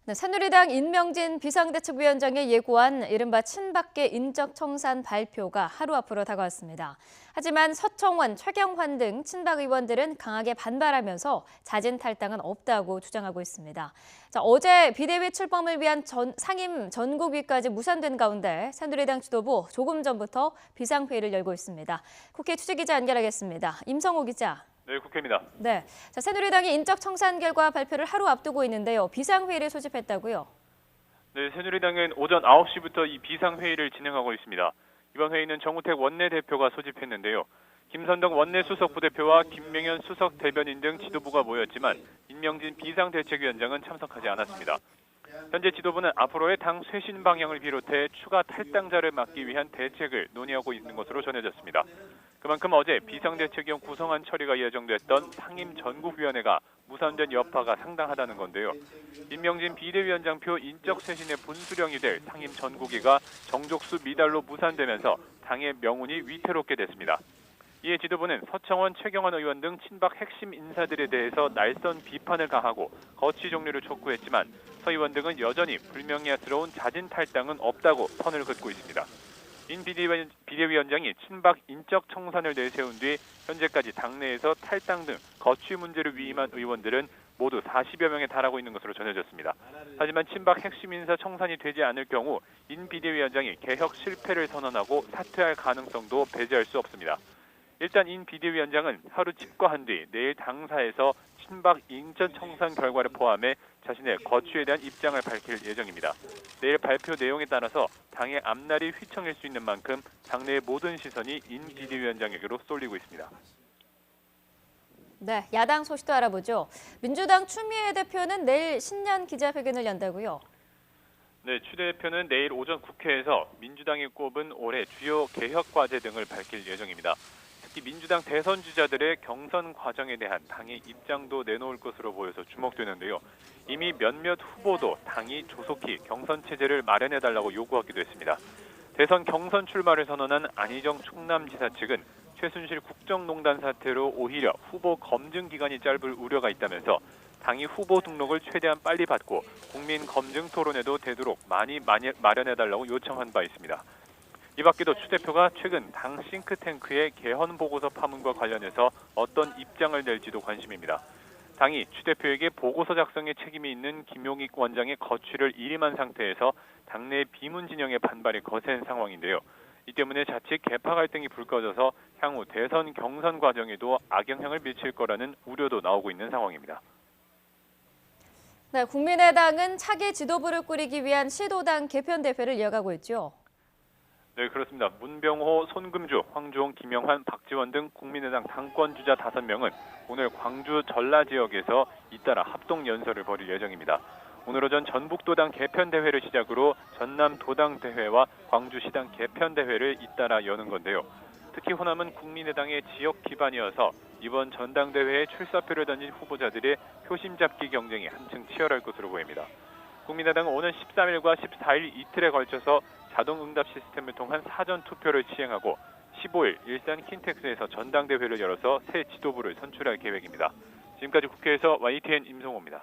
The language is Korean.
네, 새누리당 임명진 비상대책위원장이 예고한 이른바 친박계 인적청산 발표가 하루 앞으로 다가왔습니다. 하지만 서청원, 최경환 등 친박 의원들은 강하게 반발하면서 자진 탈당은 없다고 주장하고 있습니다. 자, 어제 비대위 출범을 위한 상임 전국위까지 무산된 가운데 새누리당 지도부 조금 전부터 비상회의를 열고 있습니다. 국회 취재기자 연결하겠습니다. 임성호 기자. 네, 국회입니다. 네, 자, 새누리당이 인적 청산 결과 발표를 하루 앞두고 있는데요. 비상회의를 소집했다고요? 네, 새누리당은 오전 9시부터 이 비상회의를 진행하고 있습니다. 이번 회의는 정우택 원내대표가 소집했는데요. 김선동 원내수석 부대표와 김명현 수석 대변인 등 지도부가 모였지만 임명진 비상대책위원장은 참석하지 않았습니다. 현재 지도부는 앞으로의 당 쇄신 방향을 비롯해 추가 탈당자를 막기 위한 대책을 논의하고 있는 것으로 전해졌습니다. 그만큼 어제 비상대책위원 구성안 처리가 예정됐던 상임 전국위원회가 무산된 여파가 상당하다는 건데요. 임명진 비대위원장표 인적 쇄신의 분수령이 될 상임 전국위가 정족수 미달로 무산되면서 당의 명운이 위태롭게 됐습니다. 이에 지도부는 서청원, 최경환 의원 등 친박 핵심 인사들에 대해서 날선 비판을 가하고 거취 종료를 촉구했지만 서 의원 등은 여전히 불명예스러운 자진 탈당은 없다고 선을 긋고 있습니다. 인 비대위원장이 친박 인적 청산을 내세운 뒤 현재까지 당내에서 탈당 등 거취 문제를 위임한 의원들은 모두 40여 명에 달하고 있는 것으로 전해졌습니다. 하지만 친박 핵심 인사 청산이 되지 않을 경우 인 비대위원장이 개혁 실패를 선언하고 사퇴할 가능성도 배제할 수 없습니다. 일단 인 비대위원장은 하루 집거한 뒤 내일 당사에서 친박 인적 청산 결과를 포함해 자신의 거취에 대한 입장을 밝힐 예정입니다. 내일 발표 내용에 따라서 당의 앞날이 휘청일 수 있는 만큼 당내의 모든 시선이 인 비대위원장에게로 쏠리고 있습니다. 네, 야당 소식도 알아보죠. 민주당 추미애 대표는 내일 신년 기자회견을 연다고요? 네, 추 대표는 내일 오전 국회에서 민주당이 꼽은 올해 주요 개혁 과제 등을 밝힐 예정입니다. 특히 민주당 대선 주자들의 경선 과정에 대한 당의 입장도 내놓을 것으로 보여서 주목되는데요. 이미 몇몇 후보도 당이 조속히 경선 체제를 마련해달라고 요구하기도 했습니다. 대선 경선 출마를 선언한 안희정 충남지사 측은 최순실 국정농단 사태로 오히려 후보 검증 기간이 짧을 우려가 있다면서 당이 후보 등록을 최대한 빨리 받고 국민 검증 토론회도 되도록 많이 마련해달라고 요청한 바 있습니다. 이 밖에도 추 대표가 최근 당 싱크탱크의 개헌 보고서 파문과 관련해서 어떤 입장을 낼지도 관심입니다. 당이 추 대표에게 보고서 작성에 책임이 있는 김용익 원장의 거취를 일임한 상태에서 당내 비문 진영의 반발이 거센 상황인데요. 이 때문에 자칫 개파 갈등이 불꺼져서 향후 대선 경선 과정에도 악영향을 미칠 거라는 우려도 나오고 있는 상황입니다. 네, 국민의당은 차기 지도부를 꾸리기 위한 시도당 개편 대회를 이어가고 있죠. 네, 그렇습니다. 문병호, 손금주, 황주홍, 김영환, 박지원 등 국민의당 당권 주자 5명은 오늘 광주 전라 지역에서 잇따라 합동 연설을 벌일 예정입니다. 오늘 오전 전북도당 개편대회를 시작으로 전남도당대회와 광주시당 개편대회를 잇따라 여는 건데요. 특히 호남은 국민의당의 지역 기반이어서 이번 전당대회에 출사표를 던진 후보자들의 표심 잡기 경쟁이 한층 치열할 것으로 보입니다. 국민의당은 오는 13일과 14일 이틀에 걸쳐서 자동응답 시스템을 통한 사전투표를 시행하고 15일 일산 킨텍스에서 전당대회를 열어서 새 지도부를 선출할 계획입니다. 지금까지 국회에서 YTN 임성호입니다.